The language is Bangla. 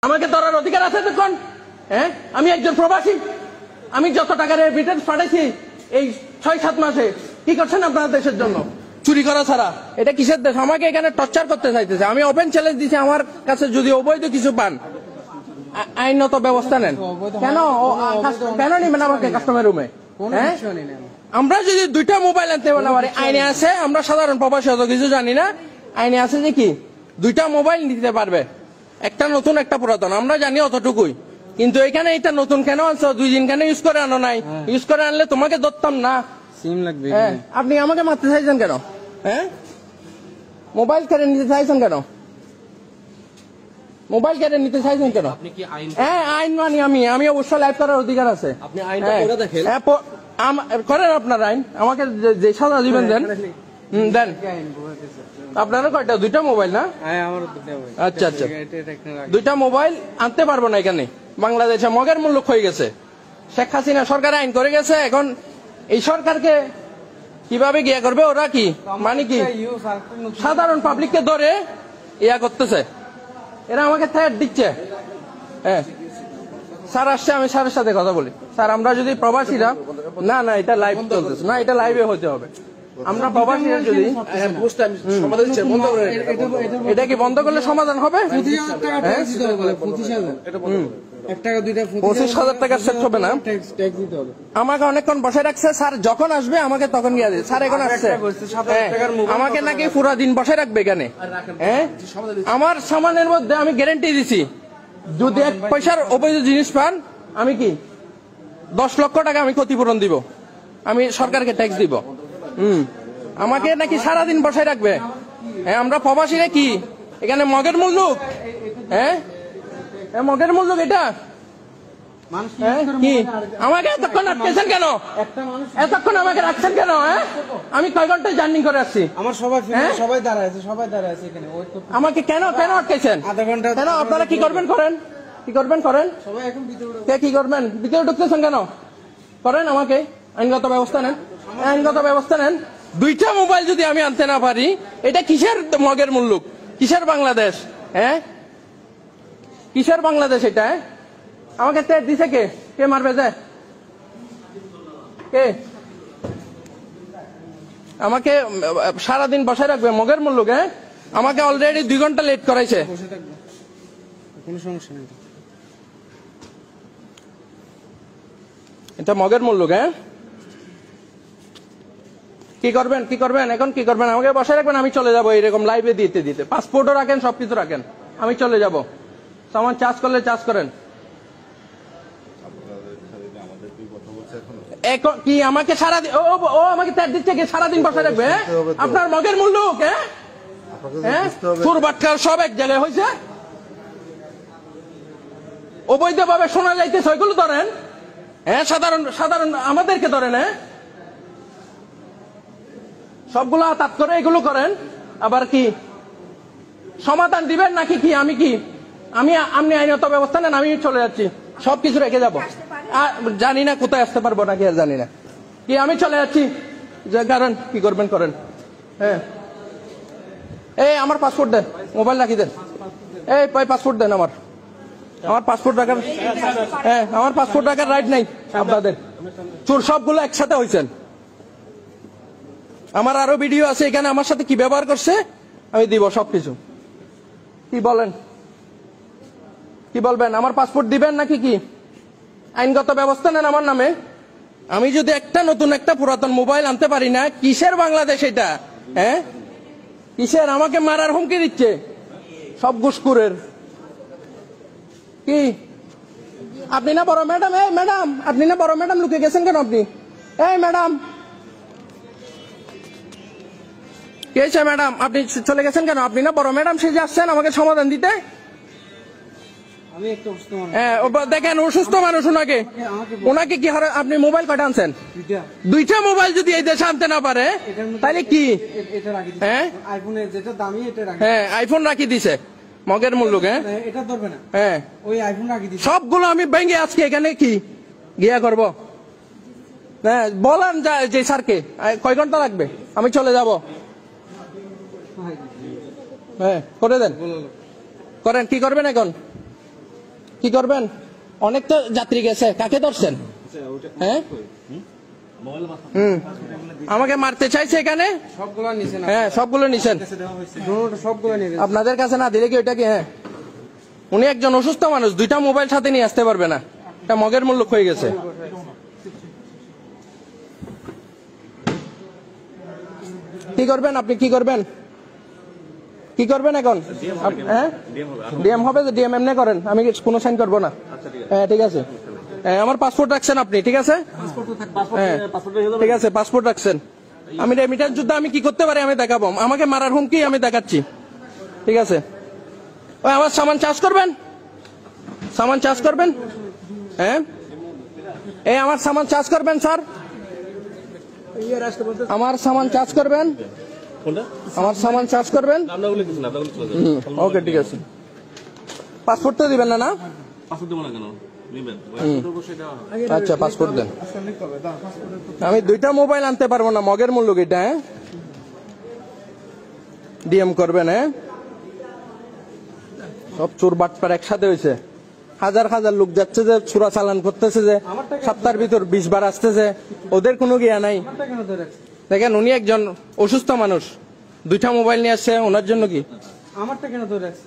আমাকে ধরার অধিকার আছে তখন? হ্যাঁ, আমি একজন প্রবাসী। আমি যত টাকার রেমিটেন্স পাঠাইছি এই 6-7 মাসে, কি করছেন আপনারা দেশের জন্য? চুরি করা ছাড়া। এটা কিসের দেশ? আমাকে এখানে টর্চার করতে চাইতেছে। আমি ওপেন চ্যালেঞ্জ দিছি, আমার কাছে যদি অবৈধ কিছু পান আইনত ব্যবস্থা নেন। কেন কেন নিবেন আমাকে কাস্টমার রুমে? হ্যাঁ, আমরা যদি 2টা মোবাইল আনতে পারি, আইনে আছে, আমরা সাধারণ প্রবাসী অত কিছু জানি না, আইনে আছে যে কি 2টা মোবাইল নিতে পারবে, একটা নতুন একটা পুরাতন, আমরা জানি অতটুকুই। কিন্তু এখানে এটা নতুন কেন আনছো? 2 দিন কেন ইউজ করে আনো নাই? ইউজ করে আনলে তোমাকে ধরতাম না। সিম লাগবে। হ্যাঁ, আপনি আমাকে মারতে চাইছেন কেন? হ্যাঁ, মোবাইল কেড়ে নিতে চাইছেন কেন? মোবাইল কেড়ে নিতে চাইছেন কেন? হ্যাঁ, আইন মানি আমি অবশ্যই লাইভ করার অধিকার আছে। আপনি আইনটা পড়ে দেখেন। হ্যাঁ, করেন আপনার আইন, আমাকে যে সাজা দিবেন দেন। দেন। আপনারা কয়টা? 2টা মোবাইল না? হ্যাঁ, আমার 2টা মোবাইল। আচ্ছা আচ্ছা, 2টা মোবাইল আনতে পারবো না এখানে। বাংলাদেশে মগের মূল্য হয়ে গেছে। শেখ হাসিনা সরকার আইন করে গেছে, এখন এই সরকারকে কিভাবে গিয়া করবে? ওরা কি মানে কি সাধারণ পাবলিককে ধরে ইয়া করতেছে, এরা আমাকে থ্রেট দিচ্ছে। হ্যাঁ, স্যার আসছে, আমি স্যারের সাথে কথা বলি। স্যার, আমরা যদি প্রবাসীরা, না না এটা লাইভ চলতেছে না, এটা লাইভে হতে হবে। আমরা প্রবাসীরা যদি এটা কি বন্ধ করলে সমাধান হবে? 25,000 টাকা সেট হবে না। আমাকে অনেকক্ষণ বসে রাখছে স্যার, যখন আসবে আমাকে তখন গিয়ে দিবে। স্যার এখন আসছে, আমাকে নাকি পুরা দিন বসে রাখবে এখানে। হ্যাঁ, আমার সামানের মধ্যে আমি গ্যারান্টি দিছি, যদি 1 পয়সার অবৈধ জিনিস পান আমি কি 10 লক্ষ টাকা আমি ক্ষতিপূরণ দিব, আমি সরকারকে ট্যাক্স দিব। আমাকে নাকি সারাদিন বসায় রাখবে। হ্যাঁ, আমরা প্রবাসীরা কি এখানে মগের মূল্য? হ্যাঁ, মগের মূল্য এটা কি? আমাকে এতক্ষণ আটকেছেন কেন? এতক্ষণ আমাকে রাখছেন কেন? হ্যাঁ, আমি কয় ঘন্টা জার্নি করে আসছি। আমার সবাই দাঁড়ায় আছে এখানে। আমাকে কেন কেন আটকেছেন? আধা ঘন্টা। কেন? আপনারা কি করবেন করেন, কি করবেন করেন। সবাই এখন ভিতরে কে কি করবেন? ভিতরে ঢুকতেছেন কেন? করেন, আমাকে আইনগত ব্যবস্থা নেন, আইনগত ব্যবস্থা নেন। 2টা মোবাইল যদি আমি আনতে না পারি, এটা কিসের মগের মূল্য? কিসের বাংলাদেশ? হ্যাঁ, কিসের বাংলাদেশ এটা? আমাকে তেজ দিছে কে? কে মারবে যায়? কে আমাকে সারাদিন বসায় রাখবে মগের মূল্য? হ্যাঁ, আমাকে অলরেডি 2 ঘন্টা লেট করাইছে। কোনো সমস্যা নেই, এটা মগের মূল্য। হ্যাঁ, কি করবেন কি করবেন এখন? কি করবেন? আমাকে বসায় রাখবেন, আমি চলে যাবো এরকম লাইভে দিতে দিতে। পাসপোর্টও রাখেন, সবকিছু রাখেন, আমি চলে যাব। সামান চার্জ করলে চার্জ করেন। এখন কি আমাকে সারাদিন ও আমাকে তার দিচ্ছে কি সারাদিন বসায় রাখবে? আপনার মগের মূল্য? হ্যাঁ, চোর বাটকার সব এক জায়গায় হয়েছে, অবৈধভাবে শোনা যাইতেছে, ওইগুলো ধরেন। হ্যাঁ, সাধারণ সাধারণ আমাদেরকে ধরেন। হ্যাঁ, সবগুলো আতাত করে এগুলো করেন। আবার কি সমাধান দিবেন নাকি কি? আমি কি আপনি আইনত ব্যবস্থা নেন, আমি চলে যাচ্ছি, সবকিছু রেখে যাবো। জানি না কোথায় আসতে পারবো নাকি, আর জানি না কি, আমি চলে যাচ্ছি। যে কারণ কি করবেন করেন। হ্যাঁ, এই আমার পাসপোর্ট দেন, মোবাইল রাখি দেন। এই পাসপোর্ট দেন, আমার পাসপোর্ট রাখার, হ্যাঁ, আমার পাসপোর্ট রাখার রাইট নাই আপনাদের। চোর সবগুলো একসাথে হয়েছেন। আমার আরো ভিডিও আছে এখানে, আমার সাথে কি ব্যবহার করছে আমি দিব সবকিছু। কি বলেন, কি বলবেন? আমার পাসপোর্ট দিবেন নাকি কি? আইনগত ব্যবস্থা নেন আমার নামে। আমি যদি একটা নতুন একটা পুরাতন মোবাইল আনতে পারি না, কিসের বাংলাদেশ এটা? হ্যাঁ, কিসের? আমাকে মারার হুমকি দিচ্ছে সব ঘুষখোরের। কি আপনি না বড় ম্যাডাম? এই ম্যাডাম, আপনি না বড় ম্যাডাম, লুকে গেছেন কেন আপনি? এই ম্যাডাম, কে আছে ম্যাডাম? আপনি চলে গেছেন কেন? আপনি না বড় ম্যাডাম সেজে আসছেন আমাকে সমাধান দিতে? হ্যাঁ, দেখেন অসুস্থ মানুষ, ওনাকে কি হারে? আপনি মোবাইল কয়টা আনছেন? 2টা মোবাইল যদি এই দেশে আনতে না পারে তাহলে কি? হ্যাঁ, হ্যাঁ, আইফোন রাখি দিছে মগের মূল্য। হ্যাঁ, সবগুলো আমি ভেঙে আজকে এখানে কি গিয়া করবো? হ্যাঁ, বলেন যে স্যারকে কয় ঘন্টা লাগবে, আমি চলে যাব। হ্যাঁ, করে দেন, করেন। কি করবেন এখন? কি করবেন? অনেক তো যাত্রী গেছে, কাকে ধরছেন? হ্যাঁ আমাকে মারতে চাইছে এখানে? সবগুলো নিচে না, হ্যাঁ সবগুলো নিছেন, সবগুলো নিয়ে গেছে। আপনাদের কাছে না দিলে কি ওইটা কি? হ্যাঁ উনি একজন অসুস্থ মানুষ, 2টা মোবাইল সাথে নিয়ে আসতে পারবে না, এটা মগের মূল্য হয়ে গেছে। কি করবেন আপনি? কি করবেন? কি করবেন এখন? হ্যাঁ ডিএম হবে, ডিএম এমনি করেন, আমি কোনো সাইন করবো না। হ্যাঁ ঠিক আছে, আমার পাসপোর্ট রাখছেন আপনি, ঠিক আছে? হ্যাঁ ঠিক আছে, পাসপোর্ট রাখছেন। আমি রেমিটেন্স যুদ্ধ আমি কি করতে পারি আমি দেখাবো, আমাকে মারার হুমকি আমি দেখাচ্ছি, ঠিক আছে? ওই আমার সামান চার্জ করবেন, সামান চার্জ করবেন। হ্যাঁ এই আমার সামান চার্জ করবেন স্যার, আমার সামান চার্জ করবেন, আমার সামান চার্জ করবেন। ওকে ঠিক আছে, পাসপোর্ট তো দিবেন না? না আচ্ছা পাসপোর্ট দেন। আমি 2টা মোবাইল আনতে পারবো না, মগের মূল্য এটা। হ্যাঁ ডিএম করবেন। হ্যাঁ সব চোর বাটপার একসাথে হয়েছে, হাজার হাজার লোক যাচ্ছে যে চোরা চালান করতেছে, যে সপ্তাহের ভিতর 20 বার আসতেছে, ওদের কোনো গিয়া নাই। দেখেন উনি একজন অসুস্থ মানুষ, 2টা মোবাইল নিয়ে আসছে, ওনার জন্য কি? আমারটা কেন ধরে রাখছে?